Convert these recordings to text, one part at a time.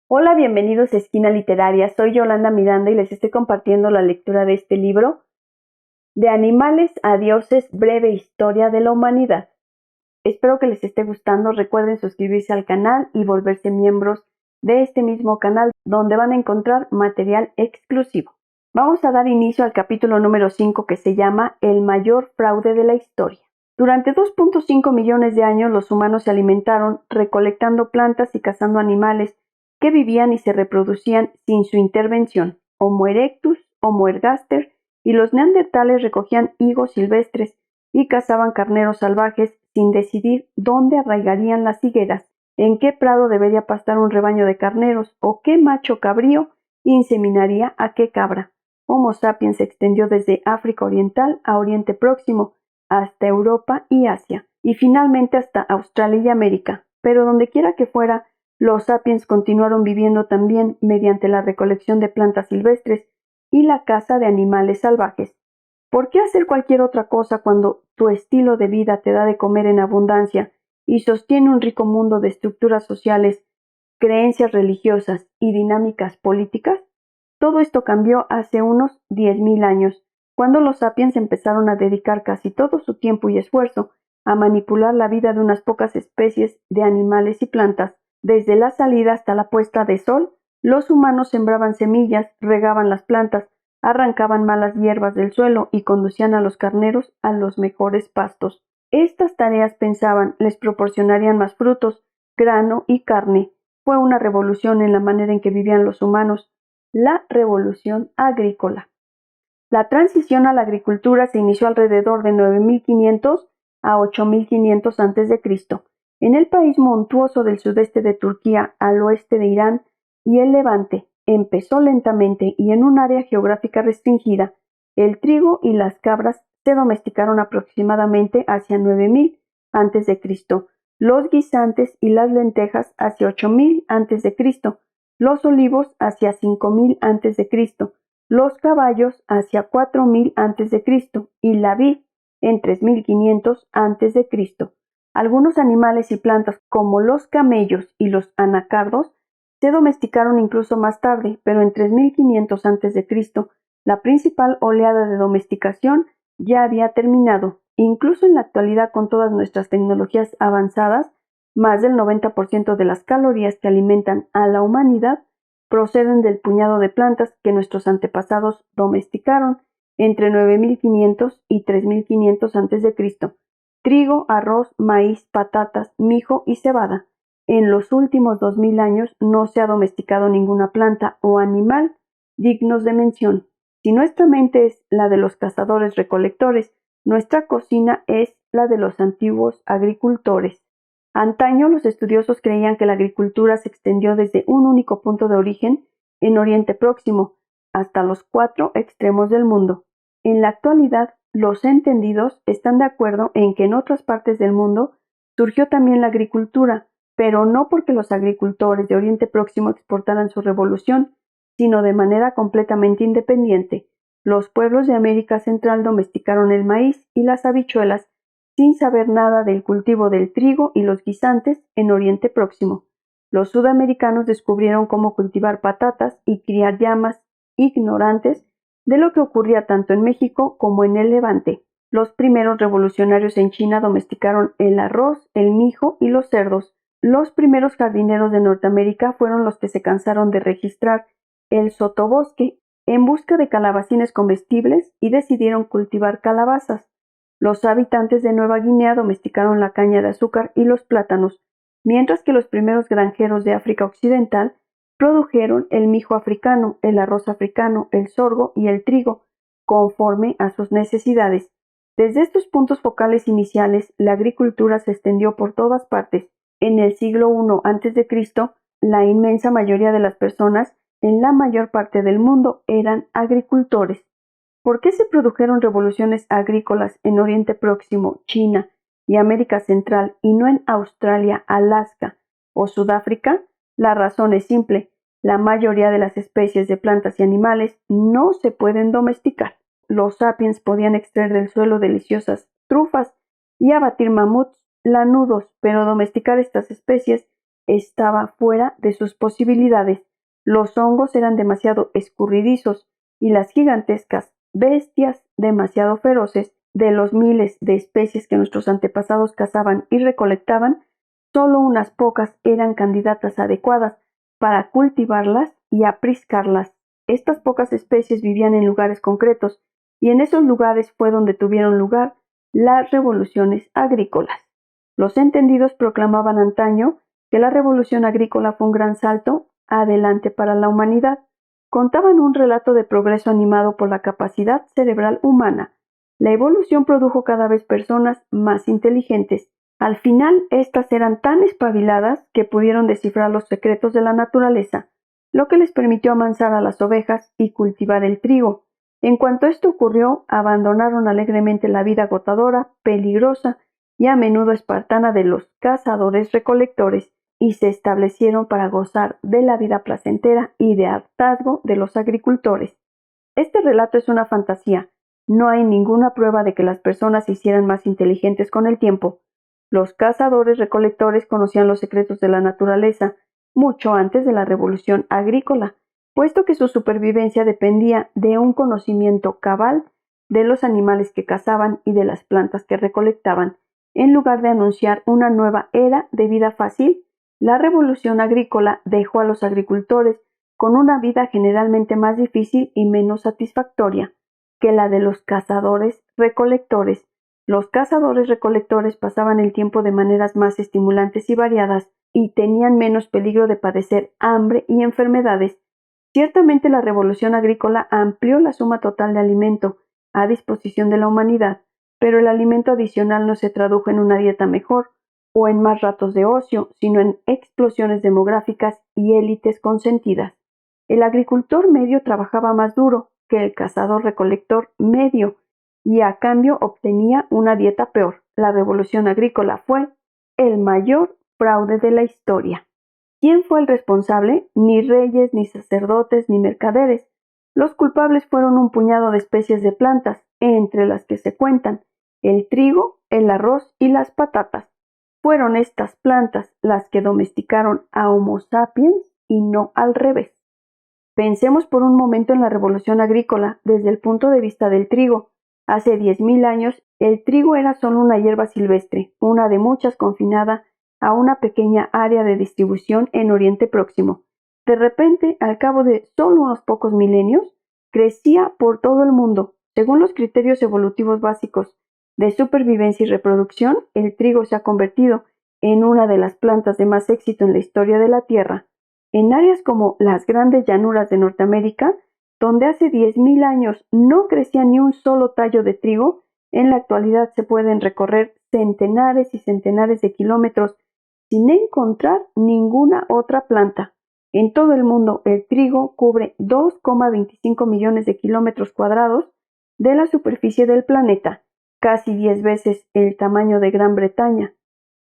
Hola, bienvenidos a Esquina Literaria. Soy Yolanda Miranda y les estoy compartiendo la lectura de este libro, De animales a dioses, breve historia de la humanidad. Espero que les esté gustando. Recuerden suscribirse al canal y volverse miembros de este mismo canal, donde van a encontrar material exclusivo. Vamos a dar inicio al capítulo número 5, que se llama El mayor fraude de la historia. Durante 2.5 millones de años los humanos se alimentaron recolectando plantas y cazando animales que vivían y se reproducían sin su intervención. Homo erectus, Homo ergaster y los neandertales recogían higos silvestres y cazaban carneros salvajes sin decidir dónde arraigarían las higueras, en qué prado debería pastar un rebaño de carneros o qué macho cabrío inseminaría a qué cabra. Homo sapiens se extendió desde África Oriental a Oriente Próximo, hasta Europa y Asia, y finalmente hasta Australia y América. Pero donde quiera que fuera, los sapiens continuaron viviendo también mediante la recolección de plantas silvestres y la caza de animales salvajes. ¿Por qué hacer cualquier otra cosa cuando tu estilo de vida te da de comer en abundancia y sostiene un rico mundo de estructuras sociales, creencias religiosas y dinámicas políticas? Todo esto cambió hace unos 10.000 años, cuando los sapiens empezaron a dedicar casi todo su tiempo y esfuerzo a manipular la vida de unas pocas especies de animales y plantas. Desde la salida hasta la puesta de sol, los humanos sembraban semillas, regaban las plantas, arrancaban malas hierbas del suelo y conducían a los carneros a los mejores pastos. Estas tareas, pensaban, les proporcionarían más frutos, grano y carne. Fue una revolución en la manera en que vivían los humanos, la revolución agrícola. La transición a la agricultura se inició alrededor de 9.500 a 8.500 a.C. en el país montuoso del sudeste de Turquía, al oeste de Irán y el Levante. Empezó lentamente y en un área geográfica restringida. El trigo y las cabras se domesticaron aproximadamente hacia 9.000 a.C., los guisantes y las lentejas hacia 8.000 a.C., los olivos hacia 5.000 a.C., los caballos hacia 4.000 a.C. y la vid en 3.500 a.C. Algunos animales y plantas, como los camellos y los anacardos, se domesticaron incluso más tarde, pero en 3.500 a.C. la principal oleada de domesticación ya había terminado. Incluso en la actualidad, con todas nuestras tecnologías avanzadas, más del 90% de las calorías que alimentan a la humanidad proceden del puñado de plantas que nuestros antepasados domesticaron entre 9.500 y 3.500 a.C. Trigo, arroz, maíz, patatas, mijo y cebada. En los últimos 2.000 años no se ha domesticado ninguna planta o animal dignos de mención. Si nuestra mente es la de los cazadores-recolectores, nuestra cocina es la de los antiguos agricultores. Antaño los estudiosos creían que la agricultura se extendió desde un único punto de origen en Oriente Próximo hasta los 4 extremos del mundo. En la actualidad, los entendidos están de acuerdo en que en otras partes del mundo surgió también la agricultura, pero no porque los agricultores de Oriente Próximo exportaran su revolución, sino de manera completamente independiente. Los pueblos de América Central domesticaron el maíz y las habichuelas sin saber nada del cultivo del trigo y los guisantes en Oriente Próximo. Los sudamericanos descubrieron cómo cultivar patatas y criar llamas, ignorantes de lo que ocurría tanto en México como en el Levante. Los primeros revolucionarios en China domesticaron el arroz, el mijo y los cerdos. Los primeros jardineros de Norteamérica fueron los que se cansaron de registrar el sotobosque en busca de calabacines comestibles y decidieron cultivar calabazas. Los habitantes de Nueva Guinea domesticaron la caña de azúcar y los plátanos, mientras que los primeros granjeros de África Occidental produjeron el mijo africano, el arroz africano, el sorgo y el trigo, conforme a sus necesidades. Desde estos puntos focales iniciales, la agricultura se extendió por todas partes. En el siglo I a.C., la inmensa mayoría de las personas en la mayor parte del mundo eran agricultores. ¿Por qué se produjeron revoluciones agrícolas en Oriente Próximo, China y América Central y no en Australia, Alaska o Sudáfrica? La razón es simple: la mayoría de las especies de plantas y animales no se pueden domesticar. Los sapiens podían extraer del suelo deliciosas trufas y abatir mamuts lanudos, pero domesticar estas especies estaba fuera de sus posibilidades. Los hongos eran demasiado escurridizos y las gigantescas bestias demasiado feroces. De los miles de especies que nuestros antepasados cazaban y recolectaban, solo unas pocas eran candidatas adecuadas para cultivarlas y apriscarlas. Estas pocas especies vivían en lugares concretos, y en esos lugares fue donde tuvieron lugar las revoluciones agrícolas. Los entendidos proclamaban antaño que la revolución agrícola fue un gran salto adelante para la humanidad. Contaban un relato de progreso animado por la capacidad cerebral humana. La evolución produjo cada vez personas más inteligentes. Al final, éstas eran tan espabiladas que pudieron descifrar los secretos de la naturaleza, lo que les permitió amansar a las ovejas y cultivar el trigo. En cuanto esto ocurrió, abandonaron alegremente la vida agotadora, peligrosa y a menudo espartana de los cazadores-recolectores y se establecieron para gozar de la vida placentera y de hartazgo de los agricultores. Este relato es una fantasía. No hay ninguna prueba de que las personas se hicieran más inteligentes con el tiempo. Los cazadores-recolectores conocían los secretos de la naturaleza mucho antes de la revolución agrícola, puesto que su supervivencia dependía de un conocimiento cabal de los animales que cazaban y de las plantas que recolectaban. En lugar de anunciar una nueva era de vida fácil, la revolución agrícola dejó a los agricultores con una vida generalmente más difícil y menos satisfactoria que la de los cazadores-recolectores. Los cazadores-recolectores pasaban el tiempo de maneras más estimulantes y variadas y tenían menos peligro de padecer hambre y enfermedades. Ciertamente la revolución agrícola amplió la suma total de alimento a disposición de la humanidad, pero el alimento adicional no se tradujo en una dieta mejor o en más ratos de ocio, sino en explosiones demográficas y élites consentidas. El agricultor medio trabajaba más duro que el cazador-recolector medio y a cambio obtenía una dieta peor. La revolución agrícola fue el mayor fraude de la historia. ¿Quién fue el responsable? Ni reyes, ni sacerdotes, ni mercaderes. Los culpables fueron un puñado de especies de plantas, entre las que se cuentan el trigo, el arroz y las patatas. Fueron estas plantas las que domesticaron a Homo sapiens y no al revés. Pensemos por un momento en la revolución agrícola desde el punto de vista del trigo. Hace 10.000 años, el trigo era solo una hierba silvestre, una de muchas confinada a una pequeña área de distribución en Oriente Próximo. De repente, al cabo de solo unos pocos milenios, crecía por todo el mundo. Según los criterios evolutivos básicos de supervivencia y reproducción, el trigo se ha convertido en una de las plantas de más éxito en la historia de la Tierra. En áreas como las grandes llanuras de Norteamérica, donde hace 10.000 años no crecía ni un solo tallo de trigo, en la actualidad se pueden recorrer centenares y centenares de kilómetros sin encontrar ninguna otra planta. En todo el mundo, el trigo cubre 2,25 millones de kilómetros cuadrados de la superficie del planeta, casi 10 veces el tamaño de Gran Bretaña.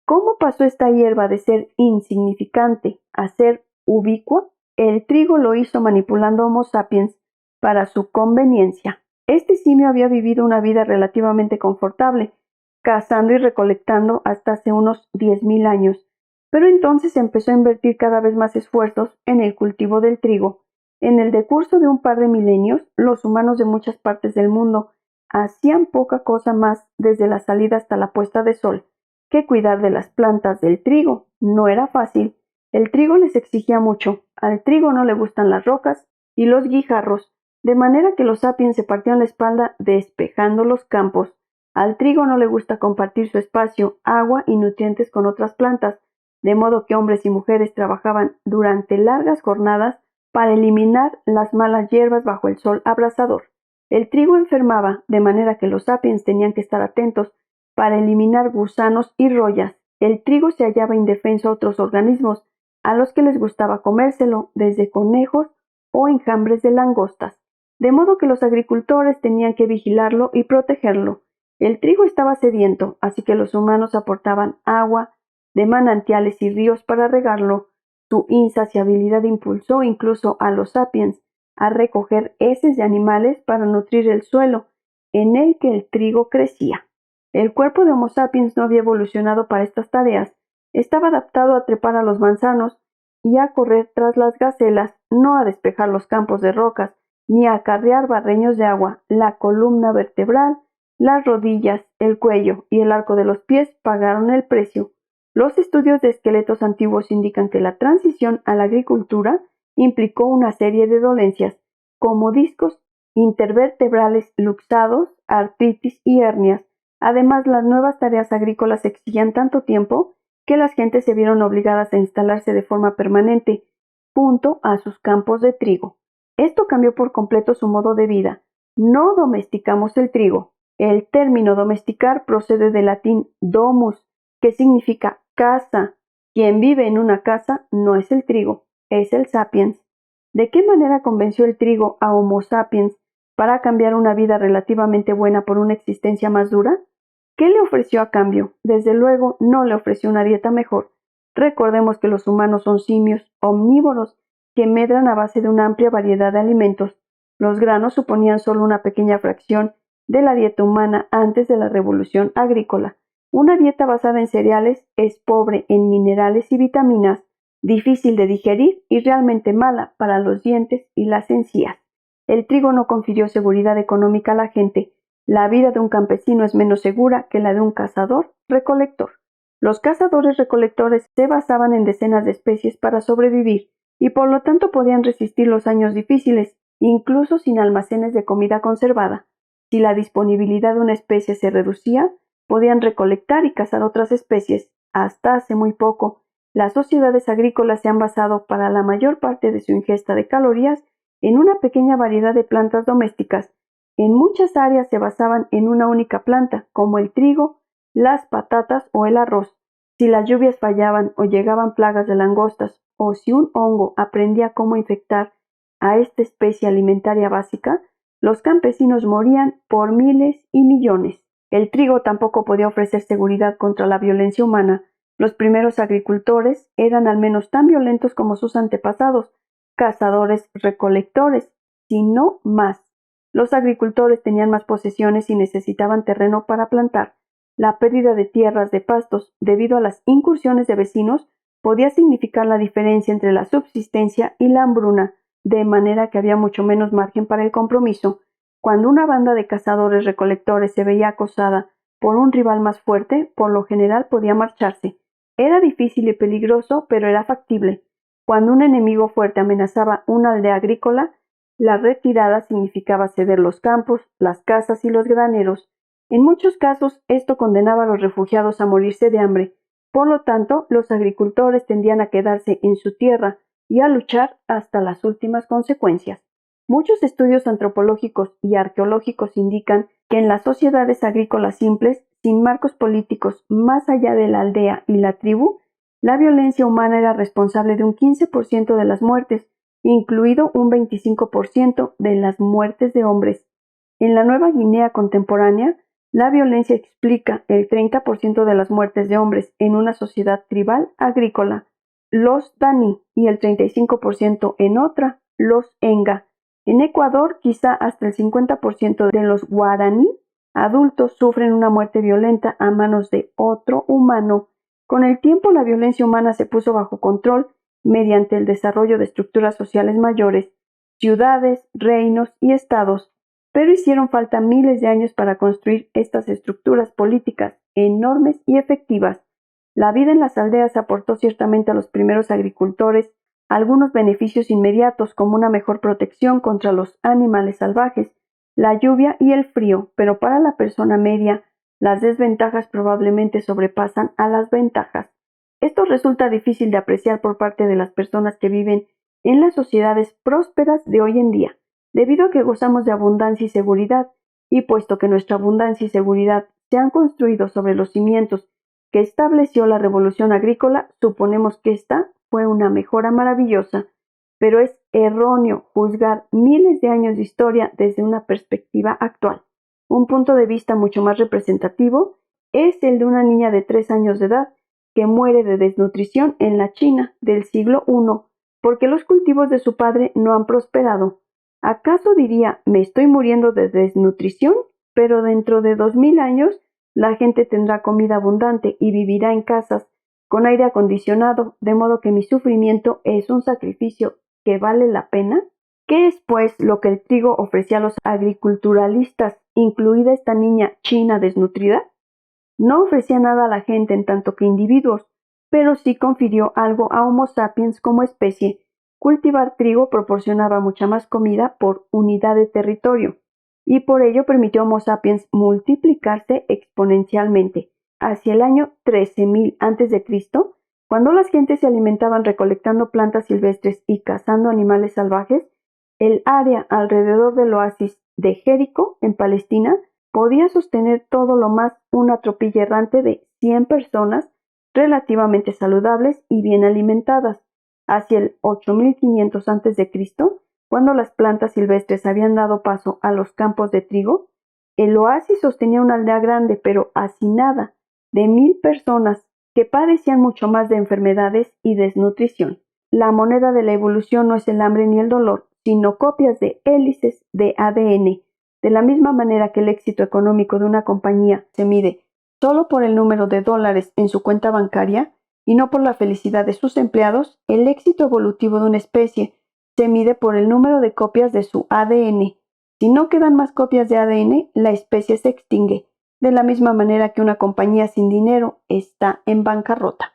¿Cómo pasó esta hierba de ser insignificante a ser ubicua? El trigo lo hizo manipulando Homo sapiens para su conveniencia. Este simio había vivido una vida relativamente confortable, cazando y recolectando hasta hace unos 10.000 años, pero entonces empezó a invertir cada vez más esfuerzos en el cultivo del trigo. En el decurso de un par de milenios, los humanos de muchas partes del mundo hacían poca cosa más desde la salida hasta la puesta de sol que cuidar de las plantas del trigo. No era fácil. El trigo les exigía mucho. Al trigo no le gustan las rocas y los guijarros, de manera que los sapiens se partían la espalda despejando los campos. Al trigo no le gusta compartir su espacio, agua y nutrientes con otras plantas, de modo que hombres y mujeres trabajaban durante largas jornadas para eliminar las malas hierbas bajo el sol abrasador. El trigo enfermaba, de manera que los sapiens tenían que estar atentos para eliminar gusanos y rollas. El trigo se hallaba indefenso a otros organismos, a los que les gustaba comérselo, desde conejos o enjambres de langostas, de modo que los agricultores tenían que vigilarlo y protegerlo. El trigo estaba sediento, así que los humanos aportaban agua de manantiales y ríos para regarlo. Su insaciabilidad impulsó incluso a los sapiens a recoger heces de animales para nutrir el suelo en el que el trigo crecía. El cuerpo de Homo sapiens no había evolucionado para estas tareas, estaba adaptado a trepar a los manzanos y a correr tras las gacelas, no a despejar los campos de rocas, ni a acarrear barreños de agua. La columna vertebral, las rodillas, el cuello y el arco de los pies pagaron el precio. Los estudios de esqueletos antiguos indican que la transición a la agricultura implicó una serie de dolencias, como discos intervertebrales luxados, artritis y hernias. Además, las nuevas tareas agrícolas exigían tanto tiempo que las gentes se vieron obligadas a instalarse de forma permanente junto a sus campos de trigo. Esto cambió por completo su modo de vida. No domesticamos el trigo. El término domesticar procede del latín domus, que significa casa. Quien vive en una casa no es el trigo, es el sapiens. ¿De qué manera convenció el trigo a Homo sapiens para cambiar una vida relativamente buena por una existencia más dura? ¿Qué le ofreció a cambio? Desde luego, no le ofreció una dieta mejor. Recordemos que los humanos son simios omnívoros que medran a base de una amplia variedad de alimentos. Los granos suponían solo una pequeña fracción de la dieta humana antes de la revolución agrícola. Una dieta basada en cereales es pobre en minerales y vitaminas, difícil de digerir y realmente mala para los dientes y las encías. El trigo no confirió seguridad económica a la gente. La vida de un campesino es menos segura que la de un cazador-recolector. Los cazadores-recolectores se basaban en decenas de especies para sobrevivir y por lo tanto podían resistir los años difíciles, incluso sin almacenes de comida conservada. Si la disponibilidad de una especie se reducía, podían recolectar y cazar otras especies. Hasta hace muy poco, las sociedades agrícolas se han basado para la mayor parte de su ingesta de calorías en una pequeña variedad de plantas domésticas. En muchas áreas se basaban en una única planta, como el trigo, las patatas o el arroz. Si las lluvias fallaban o llegaban plagas de langostas, o si un hongo aprendía cómo infectar a esta especie alimentaria básica, los campesinos morían por miles y millones. El trigo tampoco podía ofrecer seguridad contra la violencia humana. Los primeros agricultores eran al menos tan violentos como sus antepasados, cazadores-recolectores, si no más. Los agricultores tenían más posesiones y necesitaban terreno para plantar. La pérdida de tierras de pastos debido a las incursiones de vecinos podía significar la diferencia entre la subsistencia y la hambruna, de manera que había mucho menos margen para el compromiso. Cuando una banda de cazadores-recolectores se veía acosada por un rival más fuerte, por lo general podía marcharse. Era difícil y peligroso, pero era factible. Cuando un enemigo fuerte amenazaba una aldea agrícola, la retirada significaba ceder los campos, las casas y los graneros. En muchos casos, esto condenaba a los refugiados a morirse de hambre. Por lo tanto, los agricultores tendían a quedarse en su tierra y a luchar hasta las últimas consecuencias. Muchos estudios antropológicos y arqueológicos indican que en las sociedades agrícolas simples, sin marcos políticos más allá de la aldea y la tribu, la violencia humana era responsable de un 15% de las muertes, incluido un 25% de las muertes de hombres. En la Nueva Guinea contemporánea, la violencia explica el 30% de las muertes de hombres en una sociedad tribal agrícola, los Dani, y el 35% en otra, los Enga. En Ecuador, quizá hasta el 50% de los guaraní adultos sufren una muerte violenta a manos de otro humano. Con el tiempo, la violencia humana se puso bajo control mediante el desarrollo de estructuras sociales mayores, ciudades, reinos y estados, pero hicieron falta miles de años para construir estas estructuras políticas enormes y efectivas. La vida en las aldeas aportó ciertamente a los primeros agricultores algunos beneficios inmediatos como una mejor protección contra los animales salvajes, la lluvia y el frío, pero para la persona media, las desventajas probablemente sobrepasan a las ventajas. Esto resulta difícil de apreciar por parte de las personas que viven en las sociedades prósperas de hoy en día, debido a que gozamos de abundancia y seguridad, y puesto que nuestra abundancia y seguridad se han construido sobre los cimientos que estableció la revolución agrícola, suponemos que esta fue una mejora maravillosa, pero es erróneo juzgar miles de años de historia desde una perspectiva actual. Un punto de vista mucho más representativo es el de una niña de 3 años de edad que muere de desnutrición en la China del siglo I, porque los cultivos de su padre no han prosperado. ¿Acaso diría, me estoy muriendo de desnutrición? Pero dentro de 2000 años la gente tendrá comida abundante y vivirá en casas con aire acondicionado, de modo que mi sufrimiento es un sacrificio que vale la pena. ¿Qué es, pues, lo que el trigo ofrecía a los agriculturalistas, incluida esta niña china desnutrida? No ofrecía nada a la gente en tanto que individuos, pero sí confirió algo a Homo sapiens como especie. Cultivar trigo proporcionaba mucha más comida por unidad de territorio, y por ello permitió a Homo sapiens multiplicarse exponencialmente. Hacia el año 13.000 a.C., cuando las gentes se alimentaban recolectando plantas silvestres y cazando animales salvajes, el área alrededor del oasis de Jericó, en Palestina, podía sostener todo lo más una tropilla errante de 100 personas relativamente saludables y bien alimentadas. Hacia el 8500 a.C., cuando las plantas silvestres habían dado paso a los campos de trigo, el oasis sostenía una aldea grande pero hacinada de 1000 personas que padecían mucho más de enfermedades y desnutrición. La moneda de la evolución no es el hambre ni el dolor, sino copias de hélices de ADN. De la misma manera que el éxito económico de una compañía se mide solo por el número de dólares en su cuenta bancaria y no por la felicidad de sus empleados, el éxito evolutivo de una especie se mide por el número de copias de su ADN. Si no quedan más copias de ADN, la especie se extingue, de la misma manera que una compañía sin dinero está en bancarrota.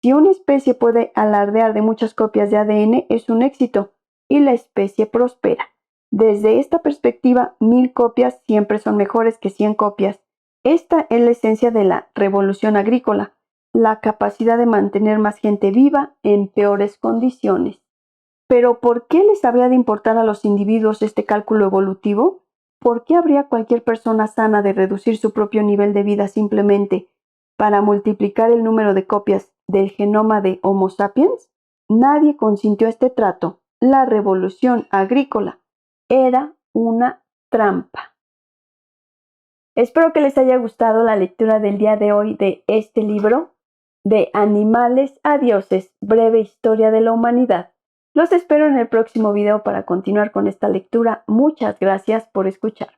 Si una especie puede alardear de muchas copias de ADN, es un éxito y la especie prospera. Desde esta perspectiva, 1000 copias siempre son mejores que 100 copias. Esta es la esencia de la revolución agrícola, la capacidad de mantener más gente viva en peores condiciones. Pero ¿por qué les habría de importar a los individuos este cálculo evolutivo? ¿Por qué habría cualquier persona sana de reducir su propio nivel de vida simplemente para multiplicar el número de copias del genoma de Homo sapiens? Nadie consintió este trato. La revolución agrícola era una trampa. Espero que les haya gustado la lectura del día de hoy de este libro, De animales a dioses, breve historia de la humanidad. Los espero en el próximo video para continuar con esta lectura. Muchas gracias por escuchar.